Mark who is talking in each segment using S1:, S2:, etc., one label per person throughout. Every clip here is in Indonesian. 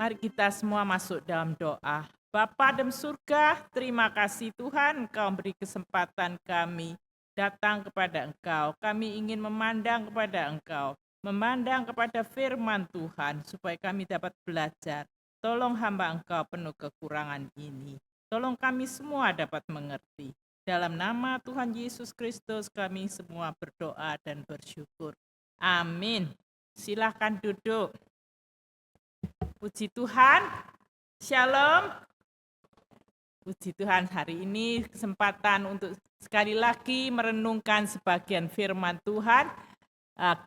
S1: Mari kita semua masuk dalam doa. Bapa dalam surga, terima kasih Tuhan Engkau beri kesempatan kami datang kepada Engkau. Kami ingin memandang kepada Engkau, memandang kepada firman Tuhan supaya kami dapat belajar. Tolong hamba Engkau penuh kekurangan ini. Tolong kami semua dapat mengerti. Dalam nama Tuhan Yesus Kristus kami semua berdoa dan bersyukur. Amin. Silahkan duduk. Puji Tuhan, Shalom. Puji Tuhan, hari ini kesempatan untuk sekali lagi merenungkan sebagian firman Tuhan.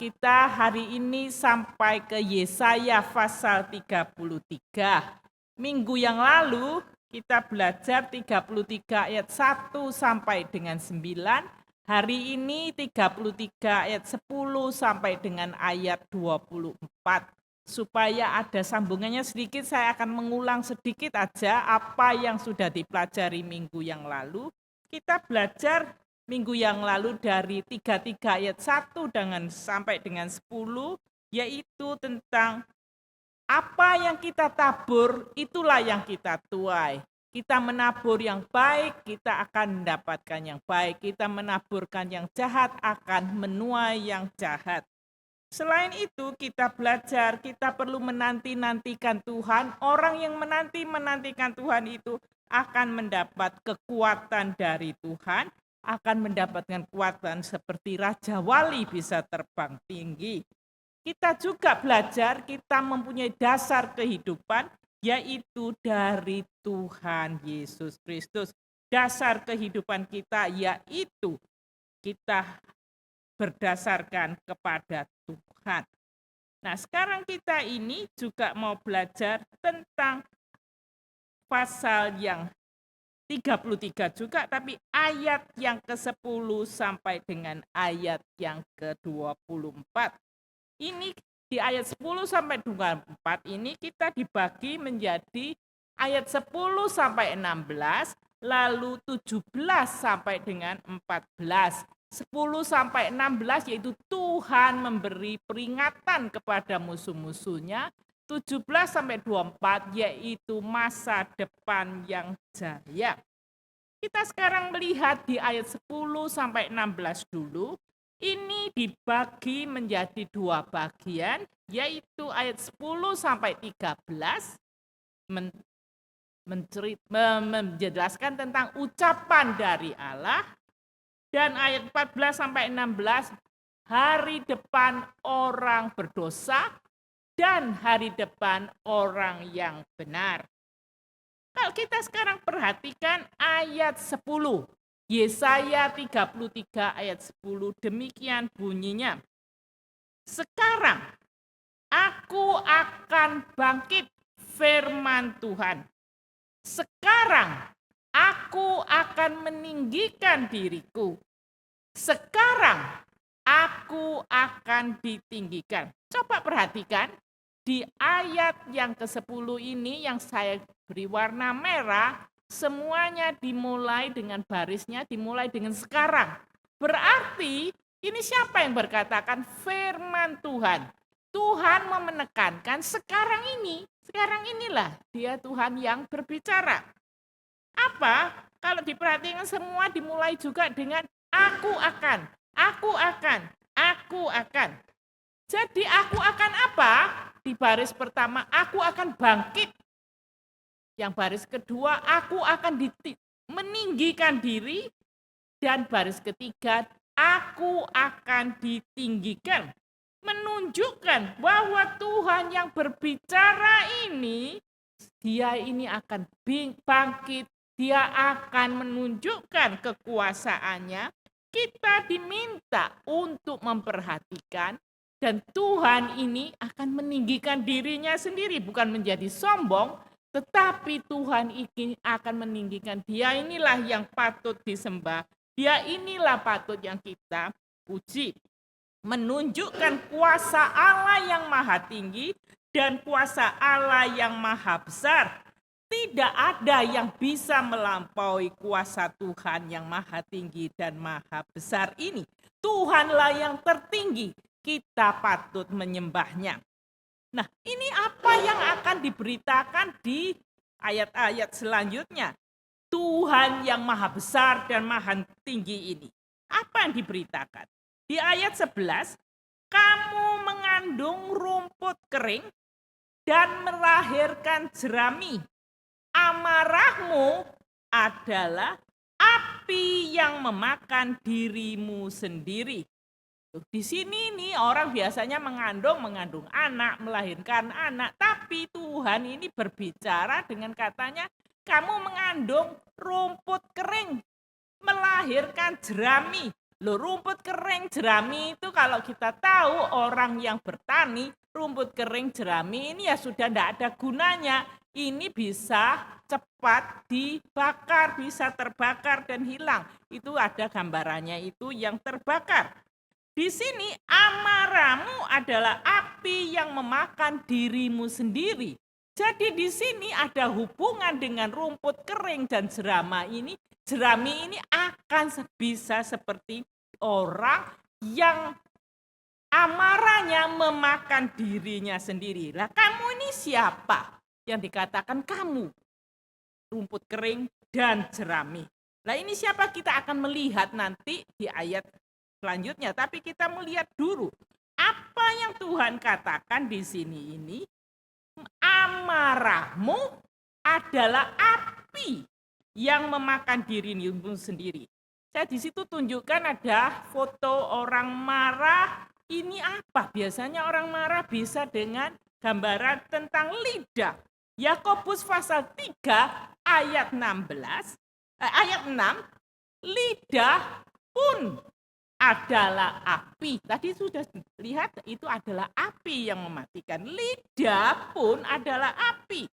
S1: Kita hari ini sampai ke Yesaya pasal 33. Minggu yang lalu kita belajar 33 ayat 1 sampai dengan 9. Hari ini 33 ayat 10 sampai dengan ayat 24. Supaya ada sambungannya sedikit, saya akan mengulang sedikit aja apa yang sudah dipelajari minggu yang lalu. Kita belajar minggu yang lalu dari 33 ayat 1 sampai dengan 10, yaitu tentang apa yang kita tabur, itulah yang kita tuai. Kita menabur yang baik, kita akan mendapatkan yang baik. Kita menaburkan yang jahat, akan menuai yang jahat. Selain itu kita belajar, kita perlu menanti-nantikan Tuhan. Orang yang menanti-menantikan Tuhan itu akan mendapat kekuatan dari Tuhan, akan mendapatkan kekuatan seperti Raja Wali bisa terbang tinggi. Kita juga belajar, kita mempunyai dasar kehidupan, yaitu dari Tuhan Yesus Kristus. Dasar kehidupan kita yaitu kita berdasarkan kepada Tuhan. Nah, sekarang kita ini juga mau belajar tentang pasal yang 33 juga, tapi ayat yang ke-10 sampai dengan ayat yang ke-24. Ini di ayat 10 sampai 24 ini kita dibagi menjadi ayat 10 sampai 16, lalu 17 sampai dengan 14. 10 sampai 16 yaitu Tuhan memberi peringatan kepada musuh-musuhnya. 17 sampai 24 yaitu masa depan yang jaya. Kita sekarang melihat di ayat 10 sampai 16 dulu. Ini dibagi menjadi dua bagian, yaitu ayat 10 sampai 13 menjelaskan tentang ucapan dari Allah, dan ayat 14 sampai 16 hari depan orang berdosa dan hari depan orang yang benar. Kalau kita sekarang perhatikan ayat 10, Yesaya 33 ayat 10, demikian bunyinya. Sekarang aku akan bangkit, firman Tuhan. Sekarang aku akan meninggikan diriku. Sekarang aku akan ditinggikan. Coba perhatikan di ayat yang ke-10 ini yang saya beri warna merah, semuanya dimulai dengan barisnya, dimulai dengan sekarang. Berarti ini siapa yang berkatakan? Firman Tuhan. Tuhan mau menekankan sekarang ini, sekarang inilah dia Tuhan yang berbicara. Apa? Kalau diperhatikan semua dimulai juga dengan aku akan, aku akan, aku akan. Jadi aku akan apa? Di baris pertama aku akan bangkit. Yang baris kedua aku akan meninggikan diri. Dan baris ketiga aku akan ditinggikan. Menunjukkan bahwa Tuhan yang berbicara ini, dia ini akan bangkit, dia akan menunjukkan kekuasaannya. Kita diminta untuk memperhatikan, dan Tuhan ini akan meninggikan dirinya sendiri, bukan menjadi sombong, tetapi Tuhan ini akan meninggikan. Dia inilah yang patut disembah, dia inilah patut yang kita puji. Menunjukkan kuasa Allah yang maha tinggi dan kuasa Allah yang maha besar. Tidak ada yang bisa melampaui kuasa Tuhan yang maha tinggi dan maha besar ini. Tuhanlah yang tertinggi, kita patut menyembahnya. Nah, ini apa yang akan diberitakan di ayat-ayat selanjutnya? Tuhan yang maha besar dan maha tinggi ini. Apa yang diberitakan? Di ayat 11, kamu mengandung rumput kering dan melahirkan jerami. Amarahmu adalah api yang memakan dirimu sendiri. Di sini nih orang biasanya mengandung anak, melahirkan anak, tapi Tuhan ini berbicara dengan katanya, kamu mengandung rumput kering, melahirkan jerami. Loh, rumput kering jerami itu kalau kita tahu orang yang bertani, rumput kering jerami ini ya sudah tidak ada gunanya. Ini bisa cepat dibakar, bisa terbakar dan hilang. Itu ada gambarannya itu yang terbakar. Di sini amarahmu adalah api yang memakan dirimu sendiri. Jadi di sini ada hubungan dengan rumput kering dan jerami ini. Jerami ini akan bisa seperti orang yang amarahnya memakan dirinya sendiri. Lah kamu ini siapa? Yang dikatakan kamu, rumput kering dan jerami. Lah ini siapa kita akan melihat nanti di ayat selanjutnya, tapi kita melihat dulu apa yang Tuhan katakan di sini ini. Amarahmu adalah api yang memakan dirimu sendiri. Saya di situ tunjukkan ada foto orang marah. Ini apa? Biasanya orang marah bisa dengan gambaran tentang lidah. Yakobus pasal 3 ayat 16, ayat 6, lidah pun adalah api. Tadi sudah lihat itu adalah api yang mematikan. Lidah pun adalah api.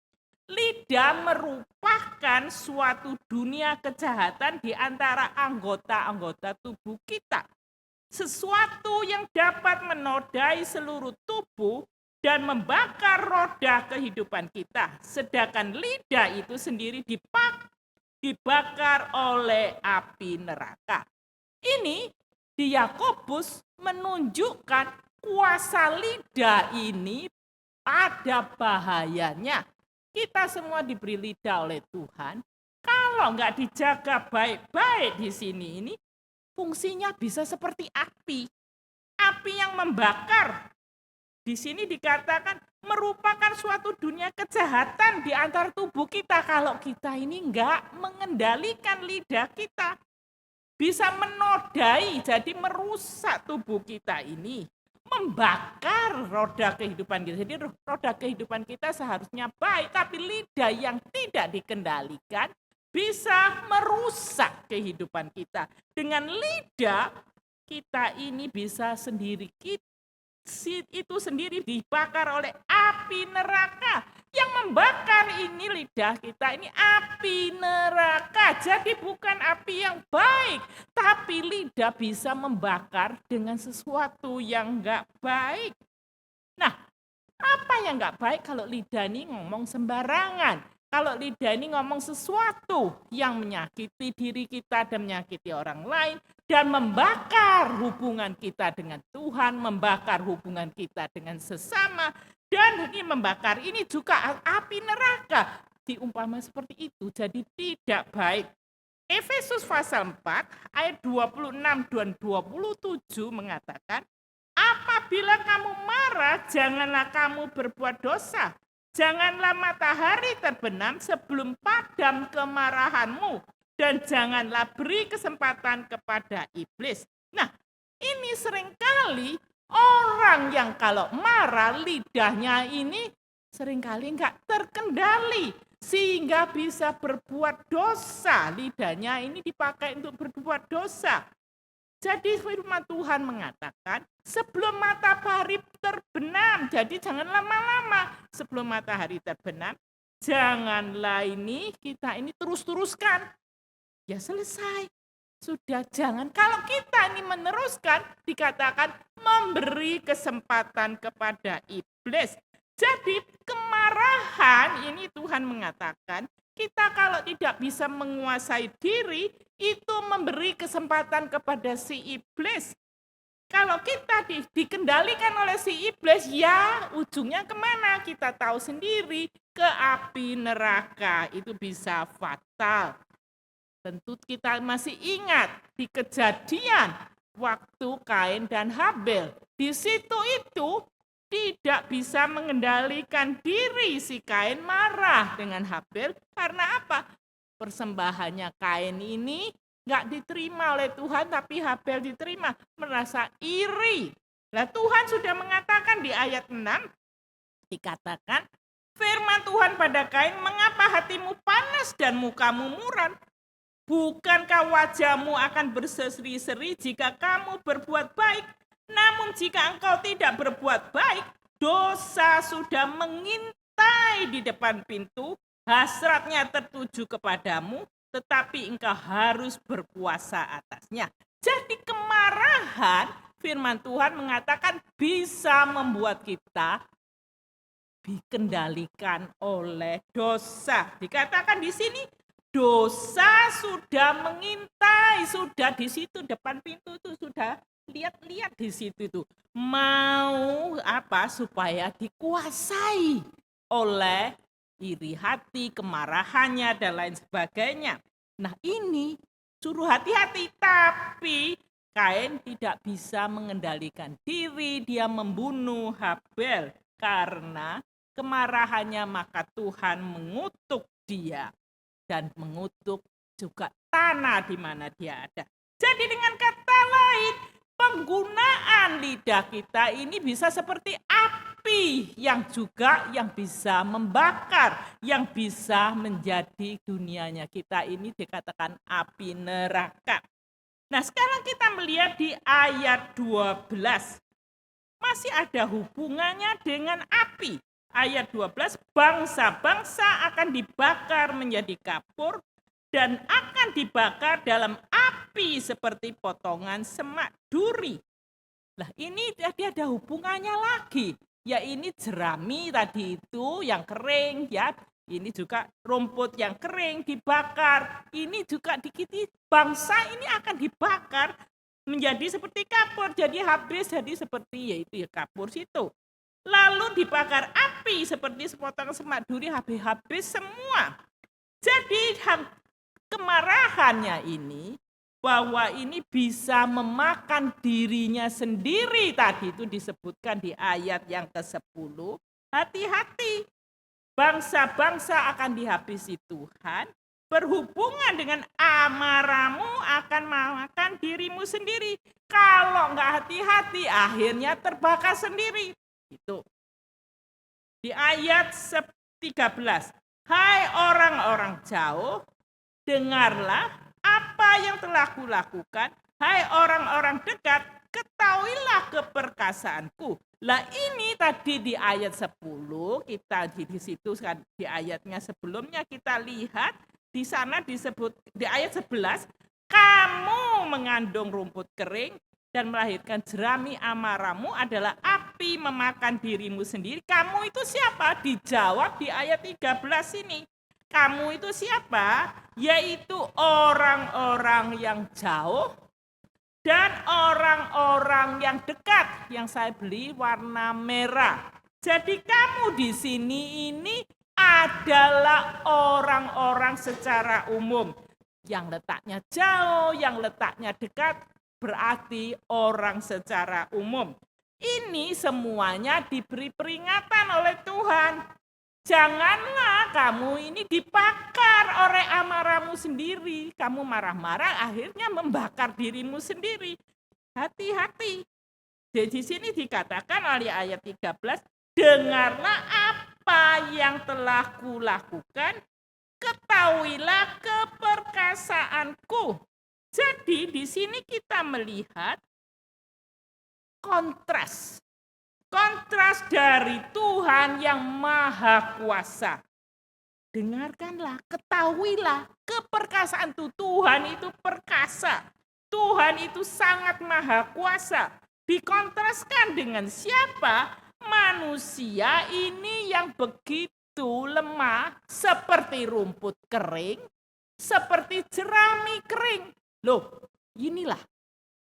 S1: Lidah merupakan suatu dunia kejahatan di antara anggota-anggota tubuh kita. Sesuatu yang dapat menodai seluruh tubuh dan membakar roda kehidupan kita. Sedangkan lidah itu sendiri dibakar oleh api neraka. Ini di Yakobus menunjukkan kuasa lidah ini ada bahayanya. Kita semua diberi lidah oleh Tuhan. Kalau nggak dijaga baik-baik di sini ini, fungsinya bisa seperti api. Api yang membakar. Di sini dikatakan merupakan suatu dunia kejahatan di antara tubuh kita kalau kita ini nggak mengendalikan lidah kita. Bisa menodai, jadi merusak tubuh kita ini. Membakar roda kehidupan kita. Jadi roda kehidupan kita seharusnya baik, tapi lidah yang tidak dikendalikan bisa merusak kehidupan kita. Dengan lidah, kita ini bisa sendiri, itu sendiri dibakar oleh api neraka. Yang membakar ini lidah kita, ini api neraka. Jadi bukan api yang baik, tapi lidah bisa membakar dengan sesuatu yang enggak baik. Nah, apa yang enggak baik kalau lidah ini ngomong sembarangan? Kalau lidah ini ngomong sesuatu yang menyakiti diri kita dan menyakiti orang lain, dan membakar hubungan kita dengan Tuhan, membakar hubungan kita dengan sesama, dan ini membakar ini juga api neraka. Diumpama seperti itu, jadi tidak baik. Efesus pasal 4 ayat 26 dan 27 mengatakan, apabila kamu marah, janganlah kamu berbuat dosa. Janganlah matahari terbenam sebelum padam kemarahanmu. Dan janganlah beri kesempatan kepada iblis. Nah, ini seringkali orang yang kalau marah lidahnya ini seringkali enggak terkendali. Sehingga bisa berbuat dosa. Lidahnya ini dipakai untuk berbuat dosa. Jadi firman Tuhan mengatakan sebelum matahari terbenam, jadi jangan lama-lama sebelum matahari terbenam, janganlah ini kita ini terus-teruskan. Ya selesai, sudah jangan. Kalau kita ini meneruskan, dikatakan memberi kesempatan kepada iblis. Jadi kemarahan ini Tuhan mengatakan, kita kalau tidak bisa menguasai diri, itu memberi kesempatan kepada si iblis. Kalau kita dikendalikan oleh si iblis, ya ujungnya kemana? Kita tahu sendiri, ke api neraka. Itu bisa fatal. Tentu kita masih ingat di Kejadian waktu Kain dan Habel. Di situ itu tidak bisa mengendalikan diri, si Kain marah dengan Habel karena apa? Persembahannya Kain ini nggak diterima oleh Tuhan, tapi Habel diterima, merasa iri. Nah, Tuhan sudah mengatakan di ayat 6, dikatakan, firman Tuhan pada Kain, mengapa hatimu panas dan mukamu muram? Bukankah wajahmu akan berseri-seri jika kamu berbuat baik? Namun jika engkau tidak berbuat baik, dosa sudah mengintai di depan pintu, hasratnya tertuju kepadamu, tetapi engkau harus berpuasa atasnya. Jadi kemarahan, firman Tuhan mengatakan bisa membuat kita dikendalikan oleh dosa. Dikatakan di sini, dosa sudah mengintai, sudah di situ depan pintu itu sudah lihat-lihat di situ itu. Mau apa supaya dikuasai oleh iri hati, kemarahannya dan lain sebagainya. Nah, ini suruh hati-hati, tapi Kain tidak bisa mengendalikan diri, dia membunuh Habel karena kemarahannya, maka Tuhan mengutuk dia dan mengutuk juga tanah di mana dia ada. Jadi dengan kata lain, penggunaan lidah kita ini bisa seperti api yang bisa membakar, yang bisa menjadi dunianya kita ini dikatakan api neraka. Nah, sekarang kita melihat di ayat 12. Masih ada hubungannya dengan api. Ayat 12, bangsa-bangsa akan dibakar menjadi kapur dan akan dibakar dalam api seperti potongan semak duri. Nah, ini tadi ada hubungannya lagi. Ya, ini jerami tadi itu yang kering ya. Ini juga rumput yang kering dibakar. Ini juga dikiti bangsa ini akan dibakar menjadi seperti kapur. Jadi habis jadi seperti yaitu ya kapur situ. Lalu dibakar api seperti sepotong semak duri, habis semua. Jadi kemarahannya ini bahwa ini bisa memakan dirinya sendiri, tadi itu disebutkan di ayat yang ke-10. Hati-hati, bangsa-bangsa akan dihabisi Tuhan, berhubungan dengan amarahmu akan memakan dirimu sendiri. Kalau nggak hati-hati, akhirnya terbakar sendiri. Itu. Di ayat 13, hai orang-orang jauh, dengarlah apa yang telah kulakukan. Hai orang-orang dekat, ketahuilah keperkasaanku. Lah ini tadi di ayat 10, kita di situ di ayatnya sebelumnya kita lihat, di sana disebut di ayat 11, kamu mengandung rumput kering dan melahirkan jerami, amarahmu adalah api memakan dirimu sendiri. Kamu itu siapa? Dijawab di ayat 13 ini. Kamu itu siapa? Yaitu orang-orang yang jauh dan orang-orang yang dekat, yang saya beli warna merah. Jadi kamu di sini ini adalah orang-orang secara umum. Yang letaknya jauh, yang letaknya dekat, berarti orang secara umum. Ini semuanya diberi peringatan oleh Tuhan. Janganlah kamu ini dibakar oleh amarahmu sendiri. Kamu marah-marah akhirnya membakar dirimu sendiri. Hati-hati. Di sini dikatakan oleh ayat 13, dengarlah apa yang telah kulakukan, ketahuilah keperkasaanku. Jadi di sini kita melihat kontras dari Tuhan yang Maha Kuasa. Dengarkanlah, ketahuilah keperkasaan Tuhan itu perkasa. Tuhan itu sangat Maha Kuasa. Dikontraskan dengan siapa? Manusia ini yang begitu lemah, seperti rumput kering, seperti jerami kering. Loh, inilah.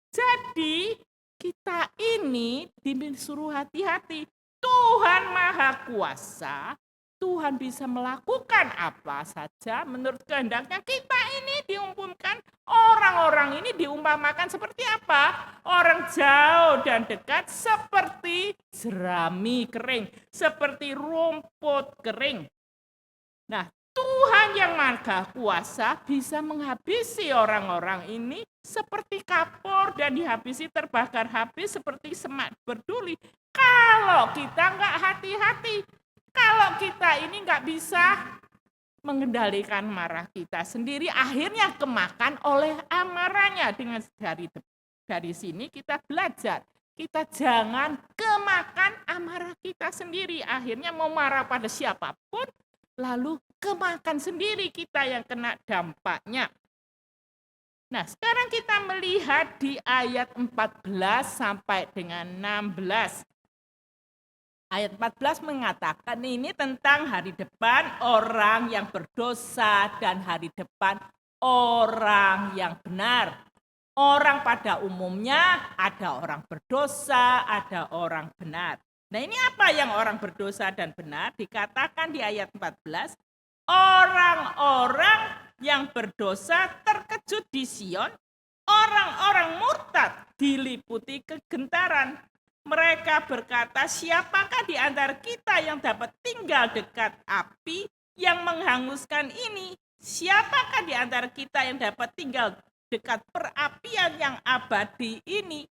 S1: Jadi kita ini disuruh hati-hati. Tuhan Maha Kuasa, Tuhan bisa melakukan apa saja menurut kehendaknya. Kita ini diumpamakan, orang-orang ini diumpamakan seperti apa? Orang jauh dan dekat seperti jerami kering, seperti rumput kering. Nah, Tuhan yang Maha Kuasa bisa menghabisi orang-orang ini seperti kapur dan dihabisi terbakar habis seperti semak berduri. Kalau kita nggak hati-hati, kalau kita ini nggak bisa mengendalikan marah kita sendiri, akhirnya kemakan oleh amarahnya. Dengan dari sini kita belajar, kita jangan kemakan amarah kita sendiri. Akhirnya mau marah pada siapapun, lalu kemakan sendiri kita yang kena dampaknya. Nah, sekarang kita melihat di ayat 14 sampai dengan 16. Ayat 14 mengatakan ini tentang hari depan orang yang berdosa dan hari depan orang yang benar. Orang pada umumnya ada orang berdosa, ada orang benar. Nah, ini apa yang orang berdosa dan benar? Dikatakan di ayat 14, orang-orang yang berdosa terkejut di Sion, orang-orang murtad diliputi kegentaran. Mereka berkata, siapakah di antara kita yang dapat tinggal dekat api yang menghanguskan ini? Siapakah di antara kita yang dapat tinggal dekat perapian yang abadi ini?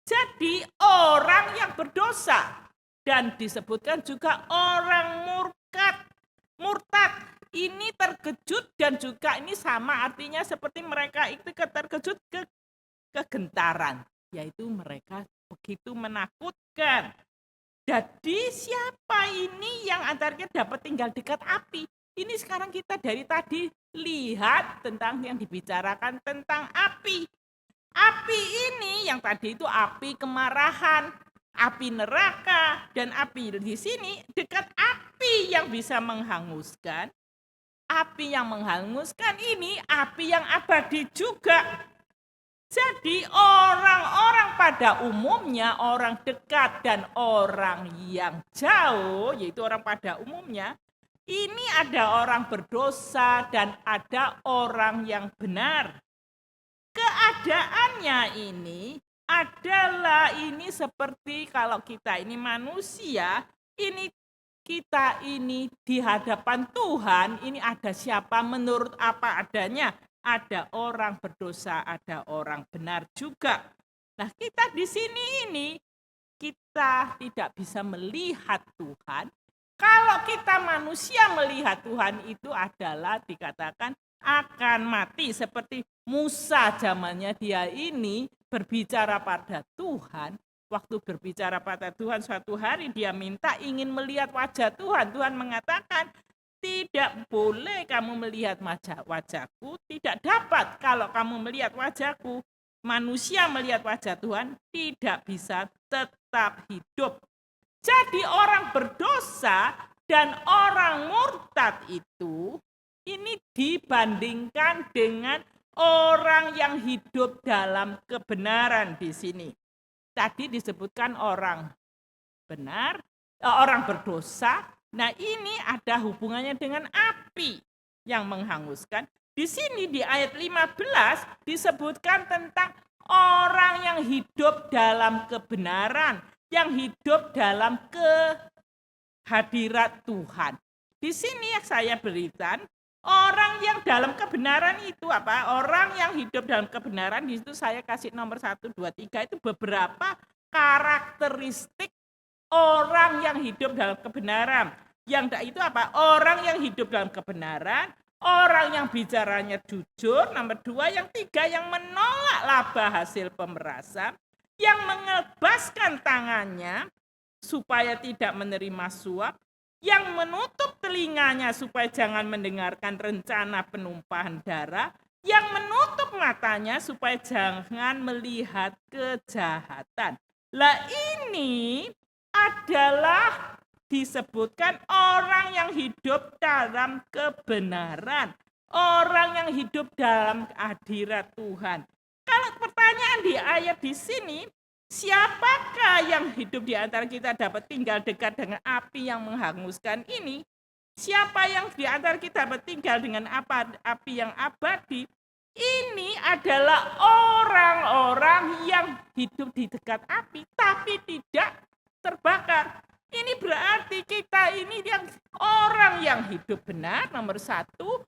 S1: Jadi orang yang berdosa dan disebutkan juga orang murtad ini terkejut dan juga ini sama artinya seperti mereka itu terkejut kegentaran, yaitu mereka begitu menakutkan. Jadi siapa ini yang antaranya dapat tinggal dekat api? Ini sekarang kita dari tadi lihat tentang yang dibicarakan tentang api. Api ini yang tadi itu api kemarahan, api neraka, dan api di sini dekat api yang bisa menghanguskan. Api yang menghanguskan ini api yang abadi juga. Jadi orang-orang pada umumnya, orang dekat dan orang yang jauh, yaitu orang pada umumnya, ini ada orang berdosa dan ada orang yang benar. Keadaannya ini adalah ini seperti kalau kita ini manusia, ini kita ini di hadapan Tuhan, ini ada siapa menurut apa adanya. Ada orang berdosa, ada orang benar juga. Nah, kita di sini ini, kita tidak bisa melihat Tuhan. Kalau kita manusia melihat Tuhan itu adalah dikatakan akan mati. Seperti Musa zamannya dia ini berbicara pada Tuhan. Waktu berbicara pada Tuhan suatu hari dia minta ingin melihat wajah Tuhan. Tuhan mengatakan, tidak boleh kamu melihat wajahku, tidak dapat kalau kamu melihat wajahku. Manusia melihat wajah Tuhan tidak bisa tetap hidup. Jadi orang berdosa dan orang murtad itu ini dibandingkan dengan orang yang hidup dalam kebenaran di sini. Tadi disebutkan orang benar, orang berdosa. Nah, ini ada hubungannya dengan api yang menghanguskan. Di sini di ayat 15 disebutkan tentang orang yang hidup dalam kebenaran, yang hidup dalam kehadirat Tuhan. Di sini yang saya berikan, orang yang dalam kebenaran itu apa? Orang yang hidup dalam kebenaran, di situ saya kasih nomor 1, 2, 3 itu beberapa karakteristik orang yang hidup dalam kebenaran. Yang itu apa? Orang yang hidup dalam kebenaran, orang yang bicaranya jujur, nomor 2, yang 3 yang menolak laba hasil pemerasan, yang mengebaskan tangannya supaya tidak menerima suap, yang menutup telinganya supaya jangan mendengarkan rencana penumpahan darah, yang menutup matanya supaya jangan melihat kejahatan. Lah ini adalah disebutkan orang yang hidup dalam kebenaran, orang yang hidup dalam hadirat Tuhan. Kalau pertanyaan di ayat di sini, Siapakah yang hidup di antara kita dapat tinggal dekat dengan api yang menghanguskan ini? Siapa yang di antara kita dapat tinggal dengan api yang abadi? Ini adalah orang-orang yang hidup di dekat api tapi tidak terbakar. Ini berarti kita ini yang orang yang hidup benar, nomor satu.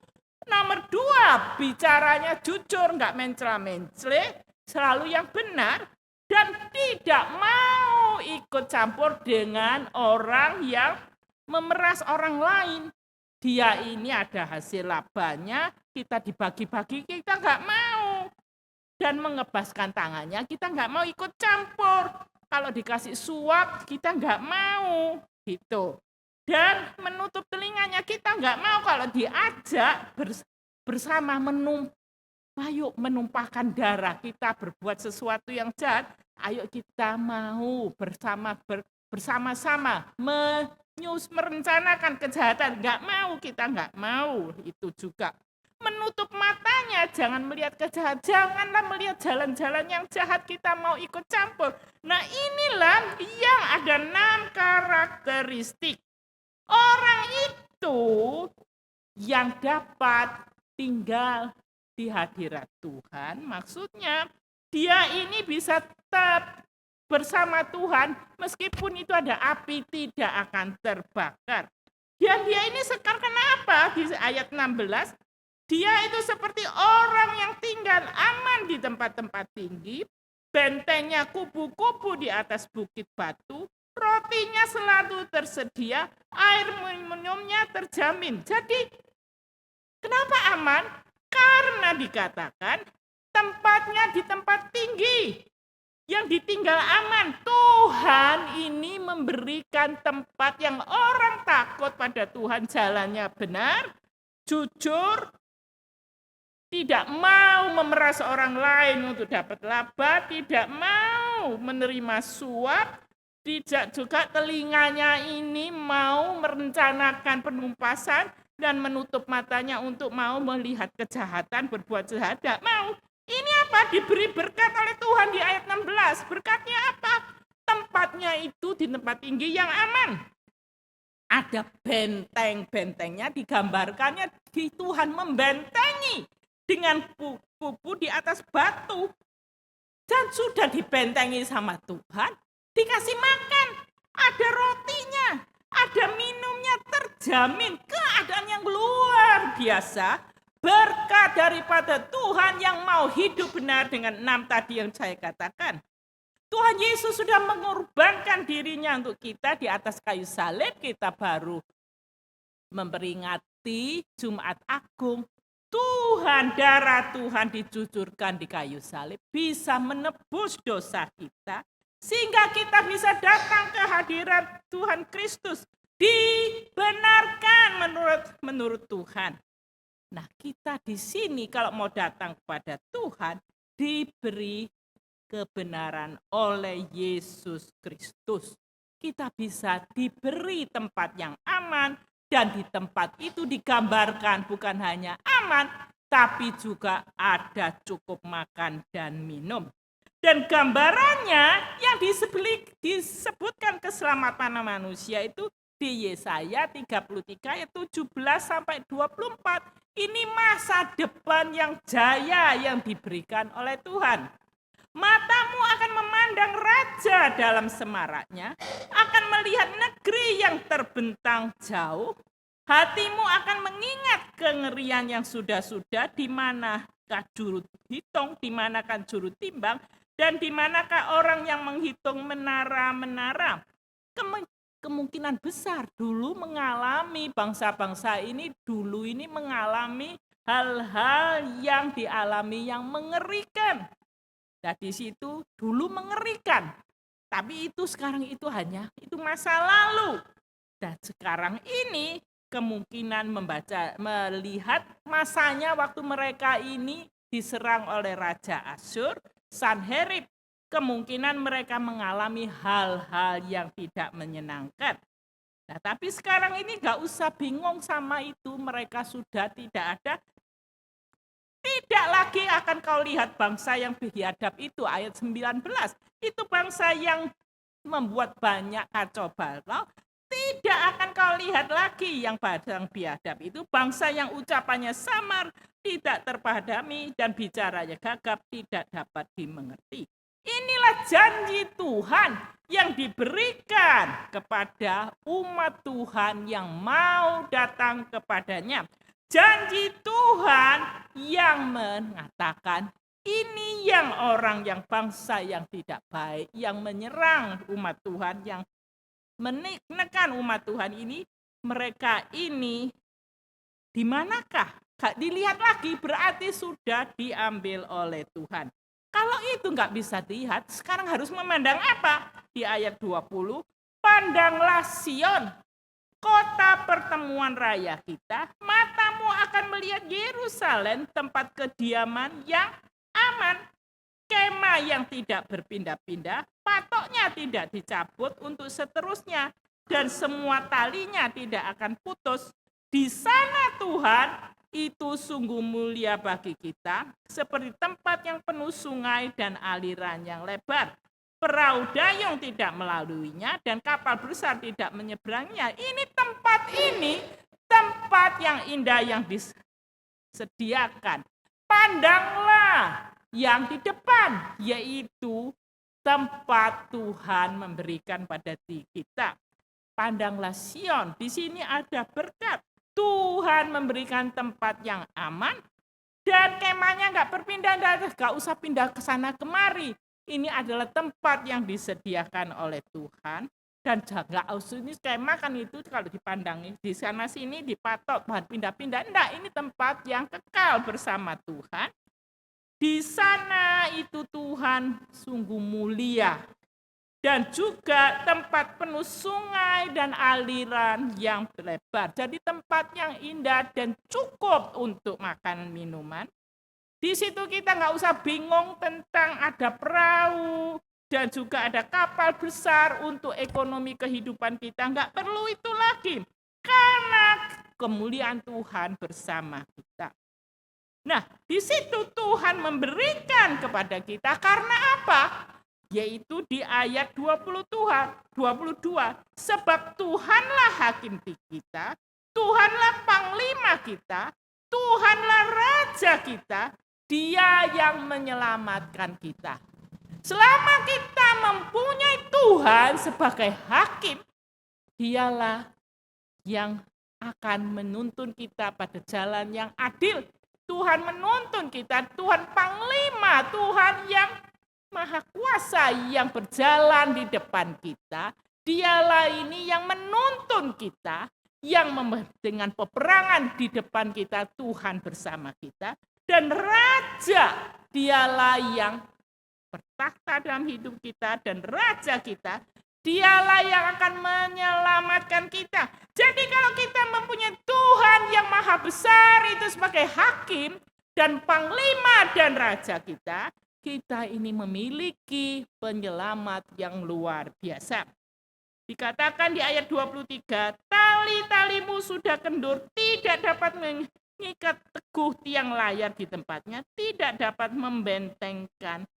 S1: Nomor dua, bicaranya jujur, nggak mencela-mencela, selalu yang benar, dan tidak mau ikut campur dengan orang yang memeras orang lain. Dia ini ada hasil labanya, kita dibagi-bagi, kita nggak mau. Dan mengebaskan tangannya, kita nggak mau ikut campur. Kalau dikasih suap, kita nggak mau. Gitu. Dan menutup telinganya, kita nggak mau kalau diajak bersama ayo menumpahkan darah, kita berbuat sesuatu yang jahat, ayo kita mau bersama-sama merencanakan kejahatan. Kita nggak mau itu juga. Menutup matanya, jangan melihat kejahatan, janganlah melihat jalan-jalan yang jahat, kita mau ikut campur. Nah inilah yang ada 6 karakteristik orang itu yang dapat tinggal di hadirat Tuhan. Maksudnya dia ini bisa tetap bersama Tuhan meskipun itu ada api tidak akan terbakar. Dan dia ini sekar kenapa? Di ayat 16, dia itu seperti orang yang tinggal aman di tempat-tempat tinggi, bentengnya kubu-kubu di atas bukit batu, rotinya selalu tersedia, air minumnya terjamin. Jadi, kenapa aman? Karena dikatakan tempatnya di tempat tinggi, yang ditinggal aman. Tuhan ini memberikan tempat yang orang takut pada Tuhan, jalannya benar, jujur, tidak mau memeras orang lain untuk dapat laba, tidak mau menerima suap, tidak juga telinganya ini mau merencanakan penumpasan dan menutup matanya untuk mau melihat kejahatan, berbuat jahat, tidak mau. Ini apa? Diberi berkat oleh Tuhan di ayat 16. Berkatnya apa? Tempatnya itu di tempat tinggi yang aman. Ada benteng-bentengnya, digambarkannya di Tuhan membentengi dengan kubu di atas batu. Dan sudah dibentengi sama Tuhan, dikasih makan, ada rotinya, ada minumnya, terjamin keadaan yang luar biasa, berkat daripada Tuhan yang mau hidup benar dengan 6 tadi yang saya katakan. Tuhan Yesus sudah mengorbankan dirinya untuk kita di atas kayu salib, kita baru memperingati Jumat Agung. Tuhan, darah Tuhan dicucurkan di kayu salib, bisa menebus dosa kita, sehingga kita bisa datang ke hadirat Tuhan Kristus, dibenarkan menurut Tuhan. Nah, kita di sini kalau mau datang kepada Tuhan, diberi kebenaran oleh Yesus Kristus. Kita bisa diberi tempat yang aman, dan di tempat itu digambarkan bukan hanya aman, tapi juga ada cukup makan dan minum. Dan gambarannya yang disebutkan keselamatan manusia itu di Yesaya 33 ayat 17 sampai 24. Ini masa depan yang jaya yang diberikan oleh Tuhan. Matamu akan memandang raja dalam semaraknya, akan melihat negeri yang terbentang jauh. Hatimu akan mengingat kengerian yang sudah-sudah, di manakah juru hitung, di manakah juru timbang, dan di manakah orang yang menghitung menara-menara. Kemungkinan besar dulu mengalami bangsa-bangsa ini, dulu ini mengalami hal-hal yang dialami yang mengerikan. Nah di situ dulu mengerikan, tapi itu sekarang itu hanya itu masa lalu. Dan sekarang ini kemungkinan melihat masanya waktu mereka ini diserang oleh Raja Asyur, Sanherib. Kemungkinan mereka mengalami hal-hal yang tidak menyenangkan. Nah tapi sekarang ini nggak usah bingung sama itu, mereka sudah tidak ada Tidak lagi akan kau lihat bangsa yang biadab itu, ayat 19. Itu bangsa yang membuat banyak kacau balau. Tidak akan kau lihat lagi yang badang biadab itu, bangsa yang ucapannya samar, tidak terpadami, dan bicaranya gagap, tidak dapat dimengerti. Inilah janji Tuhan yang diberikan kepada umat Tuhan yang mau datang kepadanya. Janji Tuhan yang mengatakan, ini yang orang yang bangsa yang tidak baik, yang menyerang umat Tuhan, yang menekan umat Tuhan ini, mereka ini di manakah? Gak dilihat lagi, berarti sudah diambil oleh Tuhan. Kalau itu nggak bisa dilihat, sekarang harus memandang apa? Di ayat 20, pandanglah Sion, kota pertemuan raya kita, matamu akan melihat Yerusalem, tempat kediaman yang aman, kemah yang tidak berpindah-pindah, patoknya tidak dicabut untuk seterusnya, dan semua talinya tidak akan putus. Di sana Tuhan itu sungguh mulia bagi kita, seperti tempat yang penuh sungai dan aliran yang lebar. Perahu dayung tidak melaluinya dan kapal besar tidak menyeberangnya. Ini tempat yang indah yang disediakan. Pandanglah yang di depan, yaitu tempat Tuhan memberikan pada kita. Pandanglah Sion, di sini ada berkat. Tuhan memberikan tempat yang aman dan kemahnya nggak berpindah, nggak usah pindah ke sana kemari. Ini adalah tempat yang disediakan oleh Tuhan dan jaga ini kemah kan itu kalau dipandangi di sana sini dipatok bahan pindah-pindah. Enggak, ini tempat yang kekal bersama Tuhan. Di sana itu Tuhan sungguh mulia. Dan juga tempat penuh sungai dan aliran yang lebar. Jadi tempat yang indah dan cukup untuk makan minuman. Di situ kita nggak usah bingung tentang ada perahu dan juga ada kapal besar untuk ekonomi kehidupan kita. Nggak perlu itu lagi. Karena kemuliaan Tuhan bersama kita. Nah, di situ Tuhan memberikan kepada kita karena apa? Yaitu di ayat 22. Sebab Tuhanlah hakim kita, Tuhanlah panglima kita, Tuhanlah raja kita, Dia yang menyelamatkan kita. Selama kita mempunyai Tuhan sebagai hakim, Dialah yang akan menuntun kita pada jalan yang adil. Tuhan menuntun kita, Tuhan panglima, Tuhan yang maha kuasa yang berjalan di depan kita. Dialah ini yang menuntun kita, yang dengan peperangan di depan kita, Tuhan bersama kita. Dan Raja, dialah yang bertakhta dalam hidup kita dan Raja kita, dialah yang akan menyelamatkan kita. Jadi kalau kita mempunyai Tuhan yang maha besar itu sebagai hakim dan panglima dan Raja kita, kita ini memiliki penyelamat yang luar biasa. Dikatakan di ayat 23, tali-talimu sudah kendur, tidak dapat mengikat teguh tiang layar di tempatnya, tidak dapat membentengkan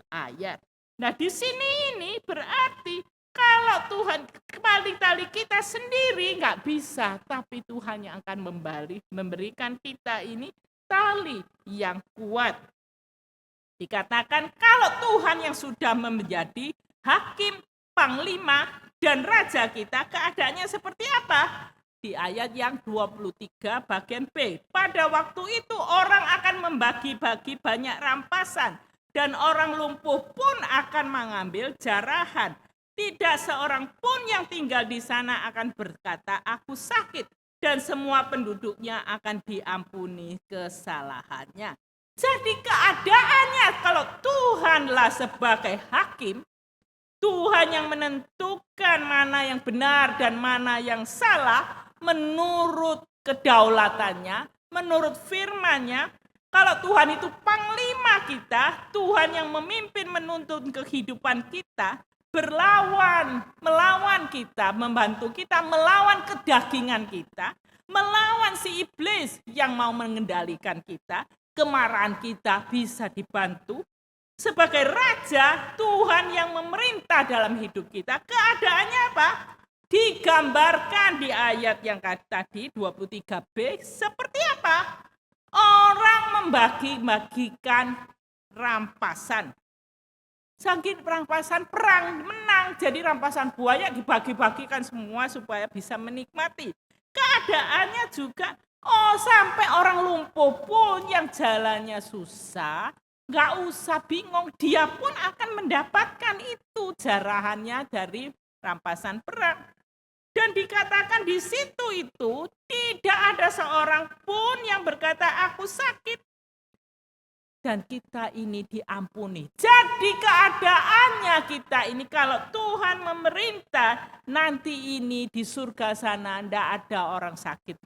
S1: ayat. Nah di sini ini berarti kalau Tuhan kembali tali kita sendiri nggak bisa, tapi Tuhan yang akan memberikan kita ini tali yang kuat. Dikatakan kalau Tuhan yang sudah menjadi hakim, panglima, dan raja kita, keadaannya seperti apa? Di ayat yang 23 bagian B. Pada waktu itu orang akan membagi-bagi banyak rampasan, dan orang lumpuh pun akan mengambil jarahan. Tidak seorang pun yang tinggal di sana akan berkata, aku sakit, dan semua penduduknya akan diampuni kesalahannya. Jadi keadaannya kalau Tuhanlah sebagai hakim, Tuhan yang menentukan mana yang benar dan mana yang salah menurut kedaulatannya, menurut firman-Nya. Kalau Tuhan itu panglima kita, Tuhan yang memimpin menuntun kehidupan kita, melawan kita, membantu kita, melawan kedagingan kita, melawan si iblis yang mau mengendalikan kita, kemarahan kita bisa dibantu. Sebagai raja, Tuhan yang memerintah dalam hidup kita. Keadaannya apa? Digambarkan di ayat yang tadi 23b seperti apa? Orang membagi-bagikan rampasan. Saking rampasan perang menang, jadi rampasan buaya dibagi-bagikan semua supaya bisa menikmati. Keadaannya juga sampai orang lumpuh pun yang jalannya susah, nggak usah bingung, dia pun akan mendapatkan itu jarahannya dari rampasan perang. Dan dikatakan di situ itu tidak ada seorang pun yang berkata aku sakit. Dan kita ini diampuni. Jadi keadaannya kita ini kalau Tuhan memerintah, nanti ini di surga sana tidak ada orang sakit.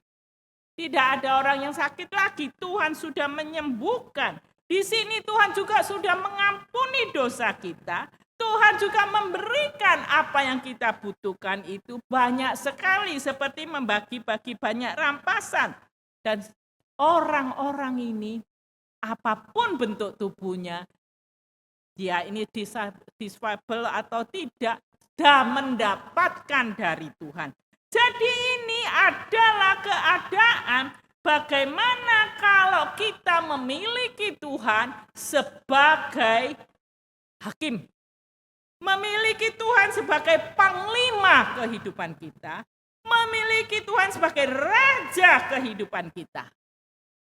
S1: Tidak ada orang yang sakit lagi, Tuhan sudah menyembuhkan. Di sini Tuhan juga sudah mengampuni dosa kita. Tuhan juga memberikan apa yang kita butuhkan itu banyak sekali. Seperti membagi-bagi banyak rampasan. Dan orang-orang ini, apapun bentuk tubuhnya, dia ini disable atau tidak, sudah mendapatkan dari Tuhan. Jadi ini adalah keadaan bagaimana kalau kita memiliki Tuhan sebagai hakim. Memiliki Tuhan sebagai panglima kehidupan kita. Memiliki Tuhan sebagai raja kehidupan kita.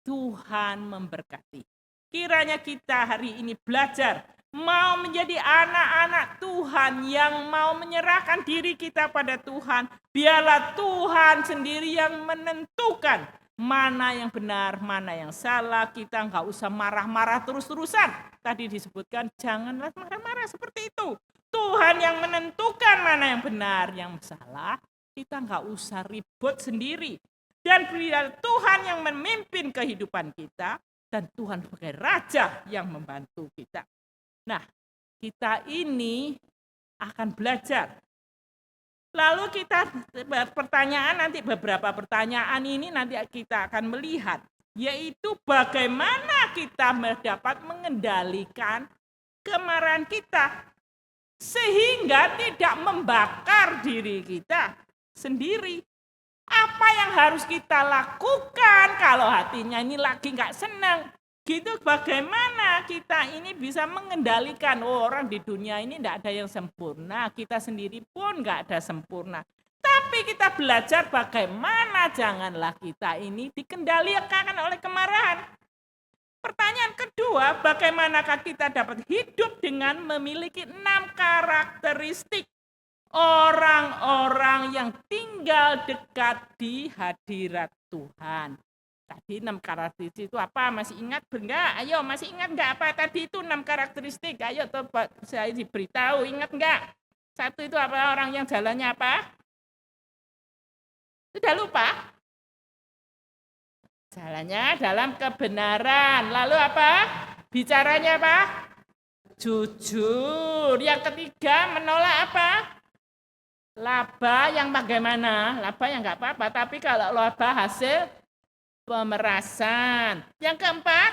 S1: Tuhan memberkati. Kiranya kita hari ini belajar mau menjadi anak-anak Tuhan yang mau menyerahkan diri kita pada Tuhan. Biarlah Tuhan sendiri yang menentukan mana yang benar, mana yang salah. Kita nggak usah marah-marah terus-terusan. Tadi disebutkan janganlah marah-marah seperti itu. Tuhan yang menentukan mana yang benar, yang salah. Kita nggak usah ribut sendiri. Dan biar Tuhan yang memimpin kehidupan kita. Dan Tuhan sebagai raja yang membantu kita. Nah, kita ini akan belajar. Lalu kita pertanyaan nanti beberapa pertanyaan ini nanti kita akan melihat. Yaitu bagaimana kita dapat mengendalikan kemarahan kita. Sehingga tidak membakar diri kita sendiri. Apa yang harus kita lakukan kalau hatinya ini lagi nggak senang? Gitu bagaimana kita ini bisa mengendalikan orang di dunia ini tidak ada yang sempurna. Kita sendiri pun nggak ada sempurna. Tapi kita belajar bagaimana janganlah kita ini dikendalikan oleh kemarahan. Pertanyaan kedua, bagaimanakah kita dapat hidup dengan memiliki 6 karakteristik orang-orang yang tinggal dekat di hadirat Tuhan. Tadi 6 karakteristik itu apa? Masih ingat enggak? Ayo, masih ingat enggak apa tadi itu 6 karakteristik? Ayo, saya diberitahu, ingat enggak? Satu itu apa? Orang yang jalannya apa? Sudah lupa? Jalannya dalam kebenaran. Lalu apa? Bicaranya apa? Jujur. Yang ketiga menolak apa? Laba yang bagaimana? Laba yang enggak apa-apa, tapi kalau laba hasil pemerasan. Yang keempat,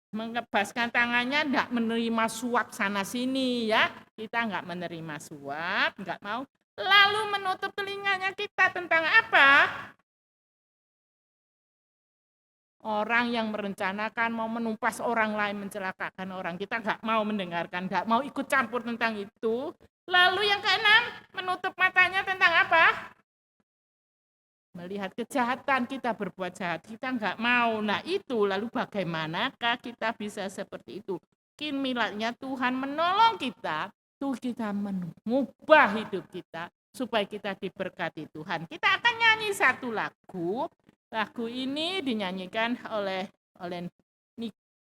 S1: mengebaskan tangannya enggak menerima suap sana sini ya. Kita enggak menerima suap, enggak mau. Lalu menutup telinganya kita tentang apa? Orang yang merencanakan mau menumpas orang lain, mencelakakan orang. Kita enggak mau mendengarkan, enggak mau ikut campur tentang itu. Lalu yang keenam, menutup matanya tentang apa? Melihat kejahatan, kita berbuat jahat, kita enggak mau. Nah itu, lalu bagaimanakah kita bisa seperti itu? Milatnya Tuhan menolong kita, tuh kita mengubah hidup kita, supaya kita diberkati Tuhan. Kita akan nyanyi satu lagu. Lagu ini dinyanyikan oleh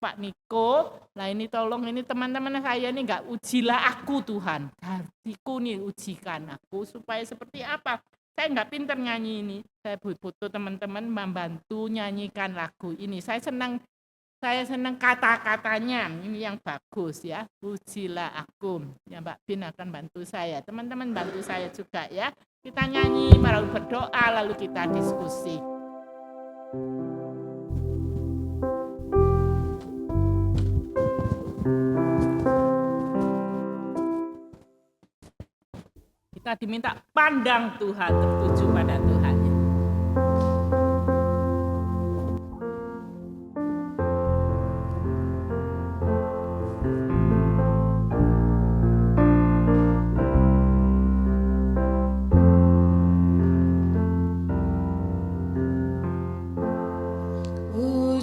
S1: Pak Niko. Nah ini tolong ini teman-teman saya ini enggak ujilah aku Tuhan. Hatiku nih ujikan aku supaya seperti apa. Saya enggak pintar nyanyi ini. Saya butuh teman-teman membantu nyanyikan lagu ini. Saya senang kata-katanya. Ini yang bagus ya. Ujilah aku. Ya Mbak Bin akan bantu saya. Teman-teman bantu saya juga ya. Kita nyanyi, lalu berdoa, lalu kita diskusi. Kita diminta pandang Tuhan, tertuju pada Tuhan.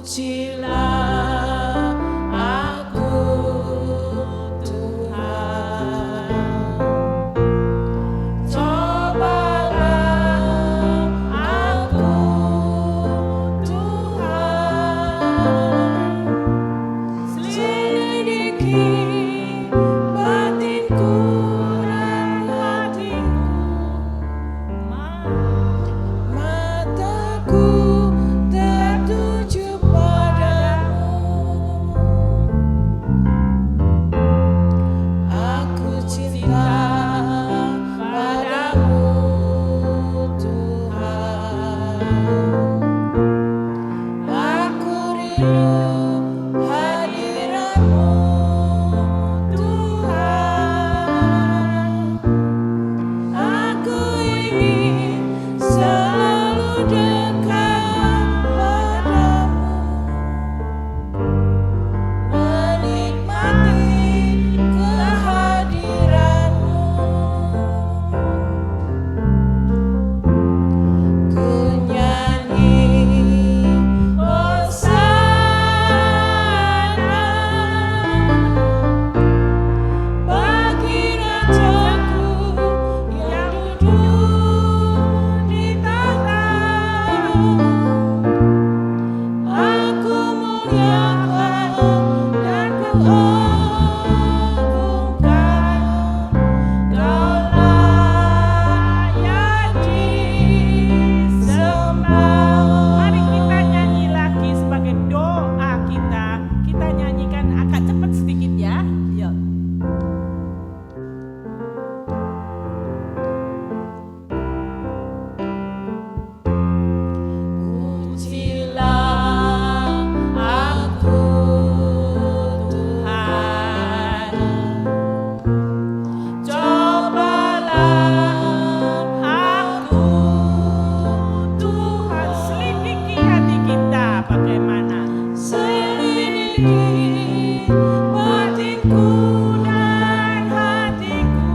S2: Ujilah aku Tuhan, cobalah aku Tuhan, selidiki batinku dan hatiku, mataku tertuju padamu. Aku cinta padamu Tuhan. Aku rindu hadirat-Mu Tuhan. Aku ingin selalu dekat padamu, menikmati kehadiran-Mu. Ku nyanyi Hosana bagi Rajaku yang duduk di tahta. Aku muliakan dan ku agungkan, Kau layak disembah.
S1: Mari kita nyanyi lagi sebagai doa kita. Kita nyanyikan agak cepat sedikit ya. Yuk.
S2: Ujilah aku Tuhan, cobalah aku
S1: Tuhan,
S2: Tuhan,
S1: selidiki hati kita bagaimana.
S2: selidiki batinku dan hatiku,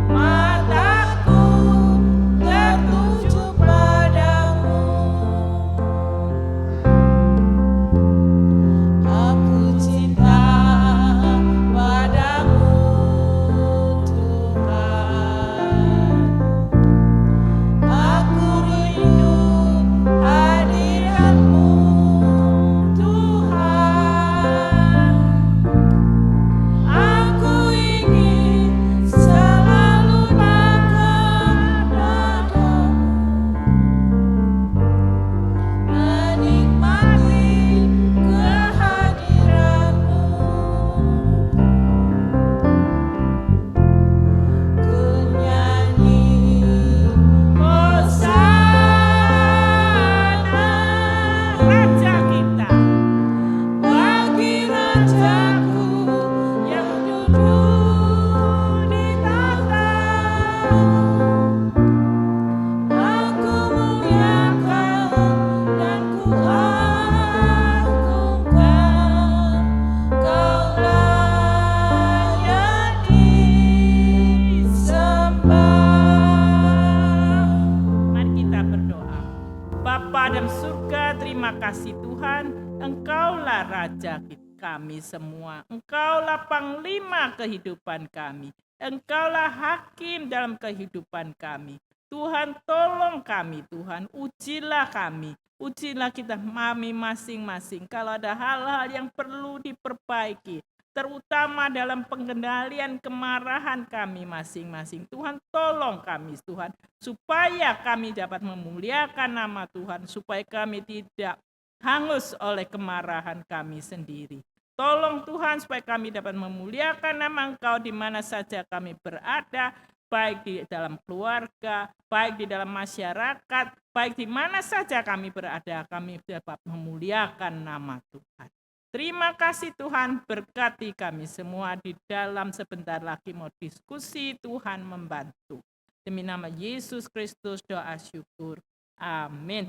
S2: mataku tertuju padamu. Aku cinta padamu Tuhan. Aku rindu hadirat-Mu Tuhan. Aku ingin selalu dekat padamu, menikmati kehadiran-Mu. Ku nyanyi Hosana
S1: Raja kita,
S2: bagi Rajaku yang duduk di tahta. Aku muliakan dan ku agungkan, Kau layak disembah.
S1: mari kita berdoa. Bapa dalam surga, terima kasih Tuhan. Engkaulah Raja kami semua. Engkaulah panglima kehidupan kami. Engkaulah hakim dalam kehidupan kami. Tuhan, tolong kami Tuhan. Ujilah kami. Ujilah kita kami masing-masing. Kalau ada hal-hal yang perlu diperbaiki, terutama dalam pengendalian kemarahan kami masing-masing. Tuhan, tolong kami Tuhan, supaya kami dapat memuliakan nama Tuhan, supaya kami tidak hangus oleh kemarahan kami sendiri. Tolong Tuhan supaya kami dapat memuliakan nama Engkau di mana saja kami berada, baik di dalam keluarga, baik di dalam masyarakat, baik di mana saja kami berada, kami dapat memuliakan nama Tuhan. Terima kasih Tuhan, berkati kami semua di dalam sebentar lagi mau diskusi, Tuhan membantu. Demi nama Yesus Kristus doa syukur. Amin.